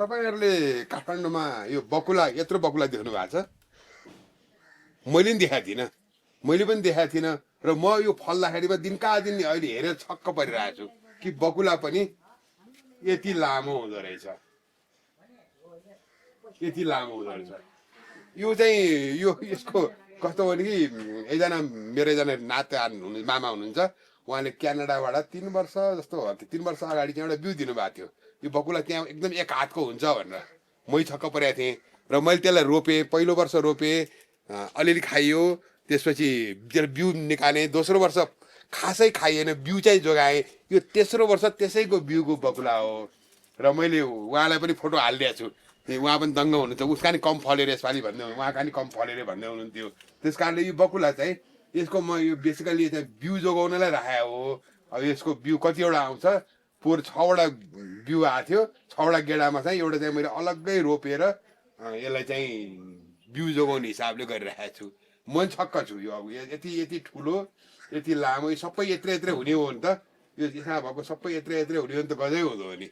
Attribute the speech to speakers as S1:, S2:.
S1: तपाईँहरूले काठमाडौँमा यो बकुला यत्रो बकुला देख्नु भएको छ? मैले पनि देखाएको थिइनँ, मैले पनि देखाएको थिइनँ। र म यो फल्दाखेरिमा दिनका दिन अहिले हेरेर छक्क परिरहेको छु कि बकुला पनि यति लामो हुँदो रहेछ, यति लामो हुँदो रहेछ। यो चाहिँ यो यसको कस्तो भने कि एकजना मेरो एकजना नाते मामा हुनुहुन्छ, उहाँले क्यानाडाबाट 3 वर्ष जस्तो हो, 3 वर्ष अगाडि चाहिँ एउटा बिउ दिनुभएको थियो। यो बकुला त्यहाँ एकदम एक हातको हुन्छ भनेर मै छक्क परेको थिएँ। र मैले त्यसलाई रोपेँ, पहिलो वर्ष रोपेँ, अलिअलि खाइयो, त्यसपछि त्यसलाई बिउ निकालेँ। दोस्रो वर्ष खासै खाइएन, बिउ चाहिँ जोगाएँ। यो तेस्रो वर्ष त्यसैको बिउको बकुला हो। र मैले उहाँलाई पनि फोटो हालिदिएको छु, उहाँ पनि दङ्ग हुनुहुन्छ। उसका नि कम फल्यो रे यसपालि भन्दै हुनु, उहाँका नि कम फल्यो रे भन्दै हुनुहुन्थ्यो। त्यस कारणले यो बकुला चाहिँ यसको म यो बेसिकली चाहिँ बिउ जोगाउनलाई राखेको हो। अब यसको बिउ कतिवटा आउँछ, 6वटा बिउ आएको थियो। 6वटा गेडामा चाहिँ एउटा चाहिँ मैले अलग्गै रोपेर यसलाई चाहिँ बिउ जोगाउने हिसाबले गरिरहेको छु। म पनि छक्क छु। यो अब यति यति ठुलो, यति लामो, सबै यत्रो यत्रो हुने हो नि त। यो यसमा भएको सबै यत्रो यत्रो हुने हो नि त, गजै हुँदो हो नि।